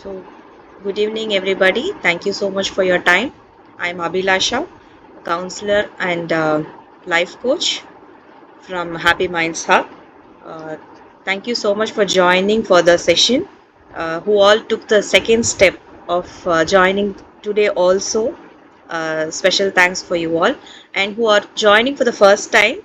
So, good evening, everybody. Thank you so much for your time. I'm Abilasha, counselor and life coach from Happy Minds Hub. Uh, Thank you so much for joining for the session. Who all took the second step of joining today also. Special thanks for you all. And who are joining for the first time.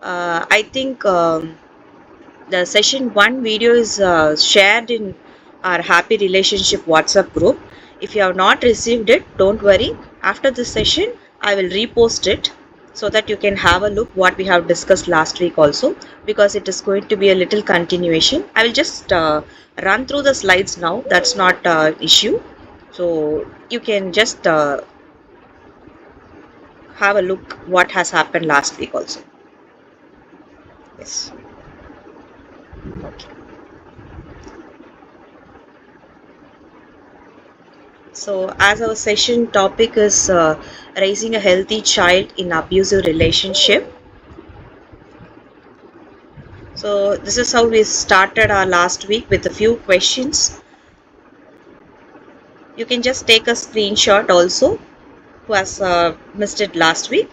I think the session 1 video is shared in our Happy Relationship WhatsApp group. If you have not received it, don't worry. After this session, I will repost it so that you can have a look what we have discussed last week also, because it is going to be a little continuation. I will just run through the slides now. That's not an issue. So you can just have a look what has happened last week also. Yes. Okay. So, as our session topic is raising a healthy child in abusive relationship. So, this is how we started our last week with a few questions. You can just take a screenshot also, who has missed it last week.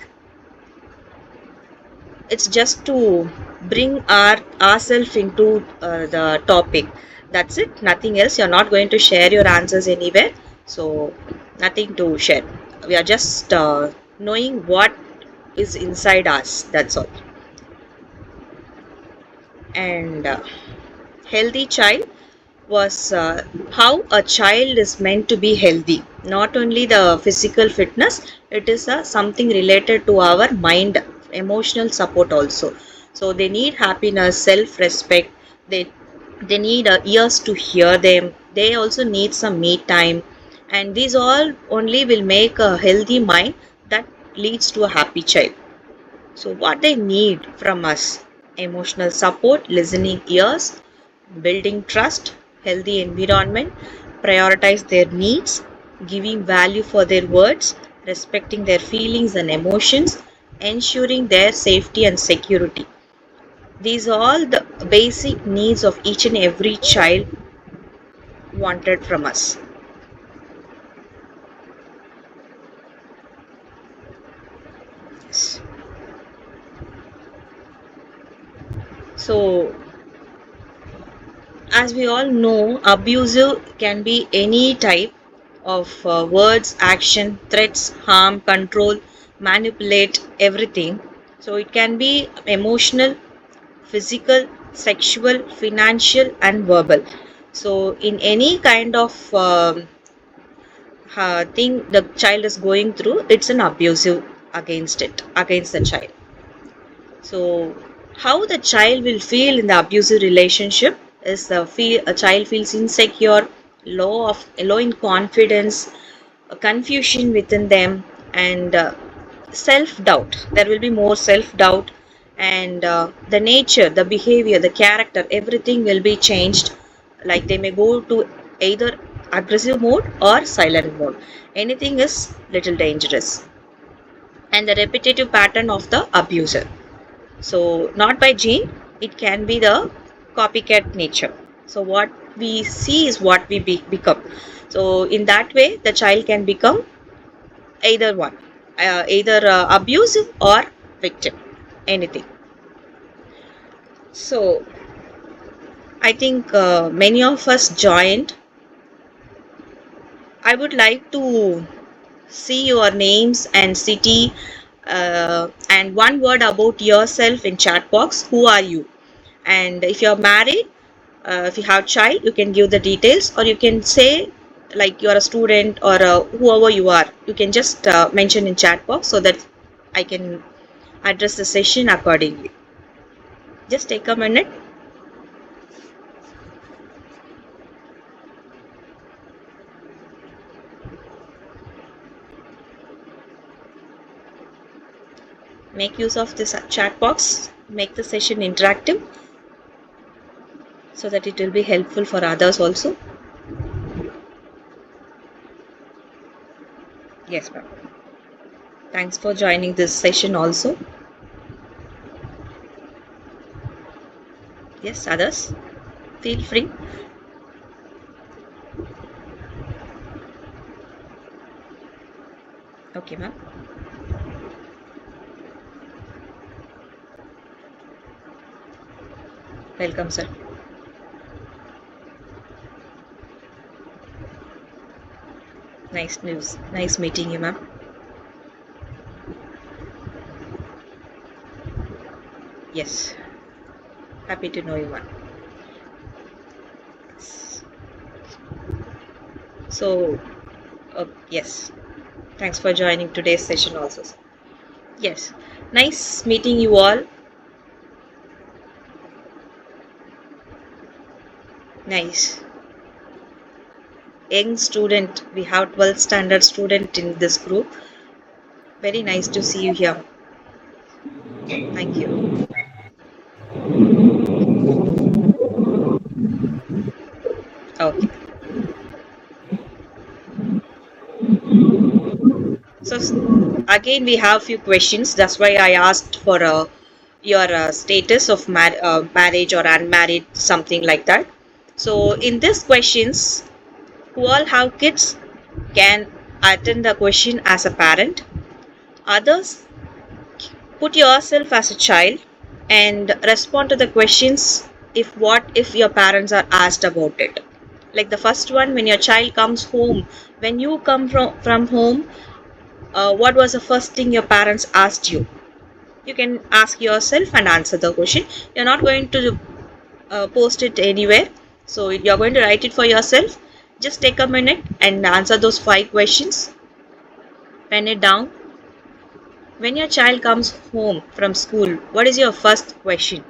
It's just to bring ourselves into the topic. That's it. Nothing else. You're not going to share your answers anywhere. So, nothing to share. We are just knowing what is inside us. That's all. And healthy child was how a child is meant to be healthy. Not only the physical fitness, it is something related to our mind, emotional support also. So they need happiness, self-respect. They need ears to hear them. They also need some me time, and these all only will make a healthy mind that leads to a happy child. So, what they need from us: emotional support, listening ears, building trust, healthy environment, prioritize their needs, giving value for their words, respecting their feelings and emotions, ensuring their safety and security. These are all the basic needs of each and every child wanted from us. So, as we all know, abusive can be any type of words, action, threats, harm, control, manipulate, everything. So it can be emotional, physical, sexual, financial, and verbal. So in any kind of thing the child is going through, it's an abusive against the child. So, how the child will feel in the abusive relationship is a child feels insecure, low in confidence, a confusion within them, and self doubt. There will be more self doubt, and the nature, the behavior, the character, everything will be changed. Like they may go to either aggressive mode or silent mode. Anything is little dangerous, and the repetitive pattern of the abuser. So, not by gene, it can be the copycat nature. So, what we see is what we become. So, in that way, the child can become either one, either abusive or victim, anything. So, I think many of us joined. I would like to see your names and city and one word about yourself in chat box. Who are you? And if you're married, if you have child, you can give the details, or you can say like you're a student or whoever you are. You can just mention in chat box so that I can address the session accordingly. Just take a minute. Make use of this chat box. Make the session interactive so that it will be helpful for others also. Yes, ma'am. Thanks for joining this session also. Yes, others, feel free. Okay, ma'am. Welcome, sir. Nice news. Nice meeting you, ma'am. Yes. Happy to know you, ma'am. So, yes. Thanks for joining today's session also, sir. Yes. Nice meeting you all. Nice. Young student. We have 12th standard student in this group. Very nice to see you here. Thank you. Okay. So again, we have few questions. That's why I asked for your status of marriage or unmarried, something like that. So in these questions, who all have kids can attend the question as a parent. Others, put yourself as a child and respond to the questions if your parents are asked about it. Like the first one, when your child comes home, when you come from home, what was the first thing your parents asked you? You can ask yourself and answer the question. You're not going to post it anywhere, so you're going to write it for yourself. Just take a minute and answer those 5 questions. Pen it down. When your child comes home from school, what is your first question?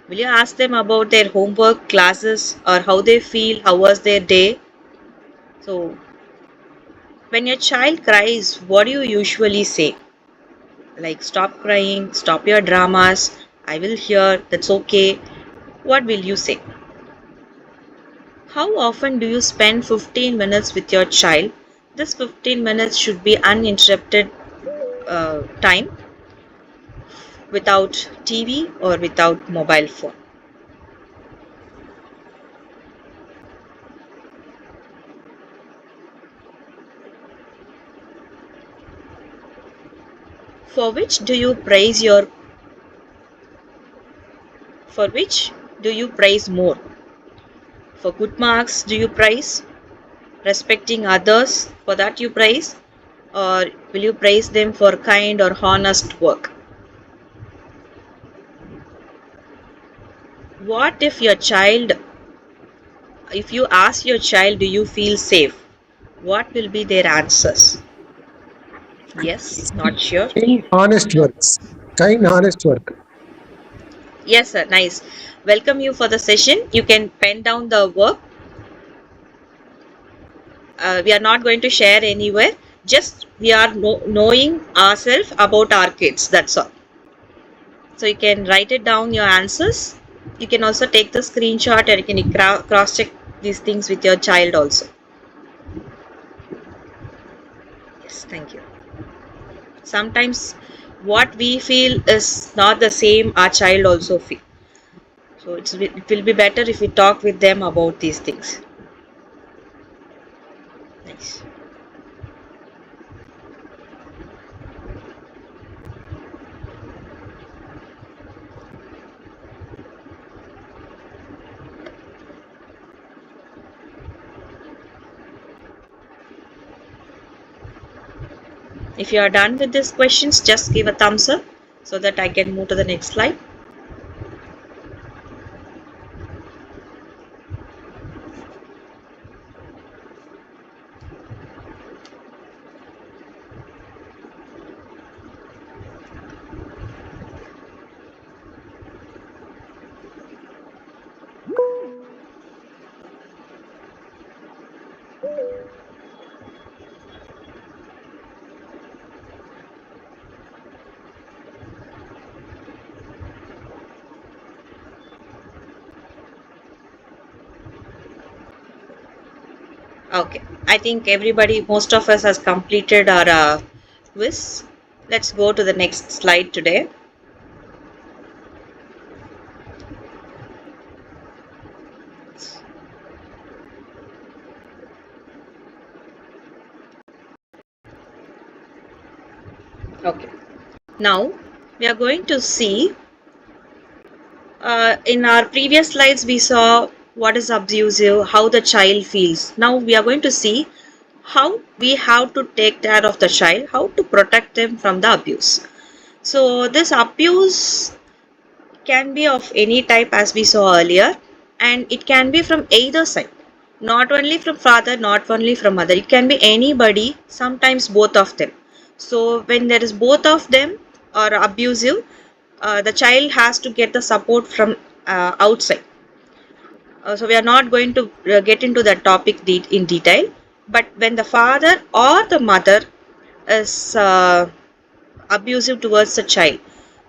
Will you ask them about their homework, classes, or how they feel, how was their day? So when your child cries, what do you usually say? Like, stop crying, stop your dramas, I will hear, that's okay. What will you say? How often do you spend 15 minutes with your child? This 15 minutes should be uninterrupted time, without TV or without mobile phone. For which do you praise your for which do you praise more? For good marks do you praise? Respecting others, for that you praise? Or will you praise them for kind or honest work? What if you ask your child, do you feel safe? What will be their answers? Yes, not sure. Kind, honest works. Kind, honest work. Yes, sir, nice. Welcome you for the session. You can pen down the work. We are not going to share anywhere. Just we are knowing ourselves about our kids. That's all. So you can write it down your answers. You can also take the screenshot and you can cross check these things with your child also. Yes, thank you. Sometimes what we feel is not the same our child also feel. So it will be better if we talk with them about these things. Nice. If you are done with these questions, just give a thumbs up so that I can move to the next slide. Okay, I think most of us has completed our quiz. Let's go to the next slide today. Okay. Now we are going to see, in our previous slides we saw what is abusive, how the child feels. Now we are going to see how we have to take care of the child, how to protect them from the abuse. So this abuse can be of any type, as we saw earlier, and it can be from either side, not only from father, not only from mother. It can be anybody, sometimes both of them. So when there is both of them are abusive, the child has to get the support from outside. So we are not going to get into that topic in detail, but when the father or the mother is abusive towards the child,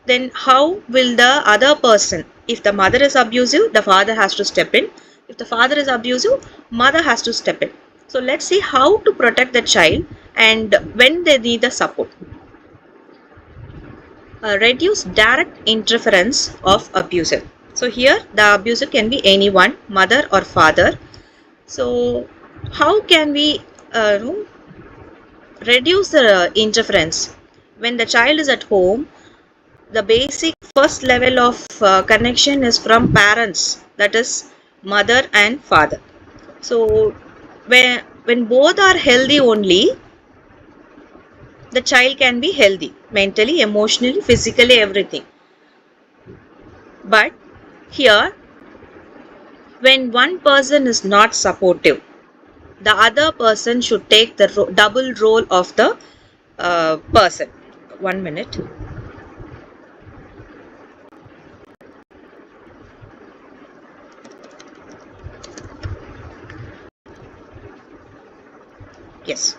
then how will the other person, if the mother is abusive, the father has to step in. If the father is abusive, mother has to step in. So let's see how to protect the child and when they need the support. Reduce direct interference of abuser. So here the abuser can be anyone, mother or father. So how can we reduce the interference? When the child is at home, the basic first level of connection is from parents, that is mother and father. So when both are healthy only, the child can be healthy mentally, emotionally, physically, everything. But here, when one person is not supportive, the other person should take the double role of the person. 1 minute. Yes.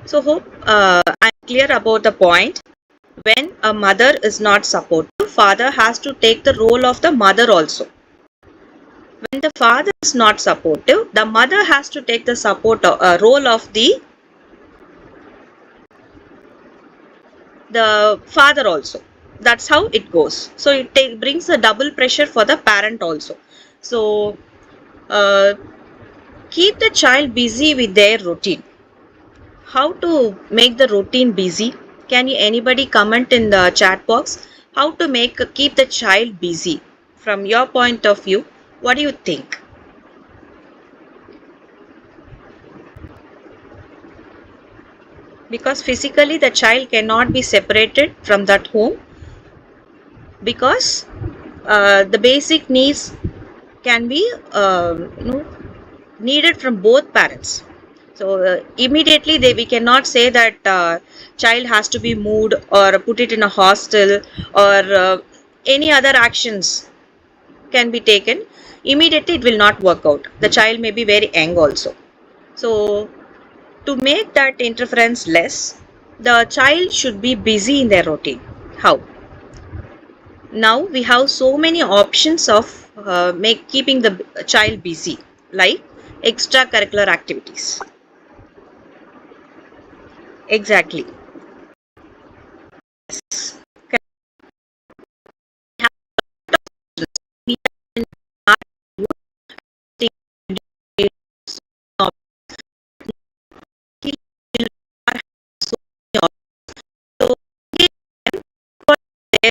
So hope I'm clear about the point. When a mother is not supportive, father has to take the role of the mother also. When the father is not supportive, the mother has to take the role of the father also. That's how it goes. So it brings a double pressure for the parent also. So uh, keep the child busy with their routine. How to make the routine busy? Can anybody comment in the chat box? How to keep the child busy? From your point of view, what do you think? Because physically the child cannot be separated from that home, because the basic needs can be needed from both parents. So immediately we cannot say that child has to be moved or put it in a hostel, or any other actions can be taken. Immediately it will not work out. The child may be very young also. So to make that interference less, the child should be busy in their routine. How? Now we have so many options of keeping the child busy, like extracurricular activities. Exactly. We are so for their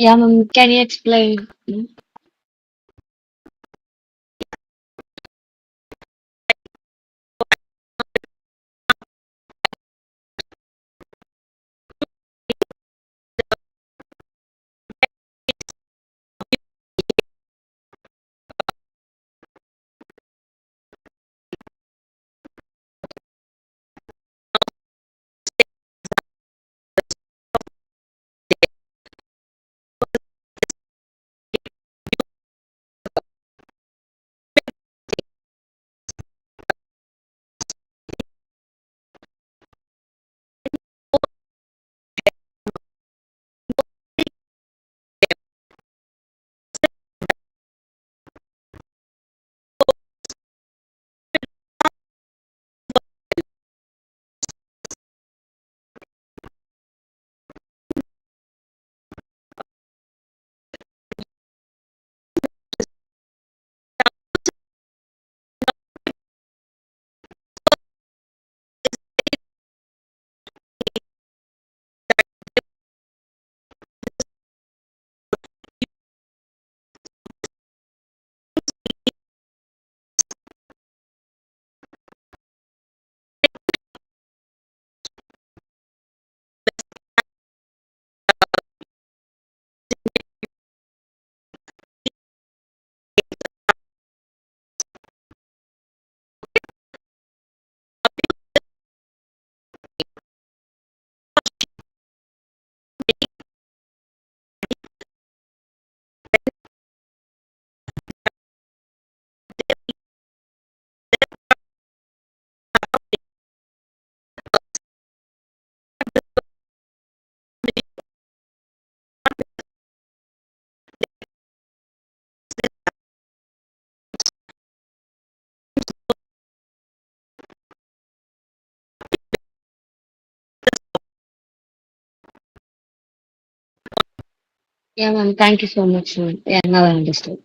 Yeah, ma'am. Can you explain? Mm. Yeah, ma'am. Thank you so much, ma'am. Yeah, now I understood.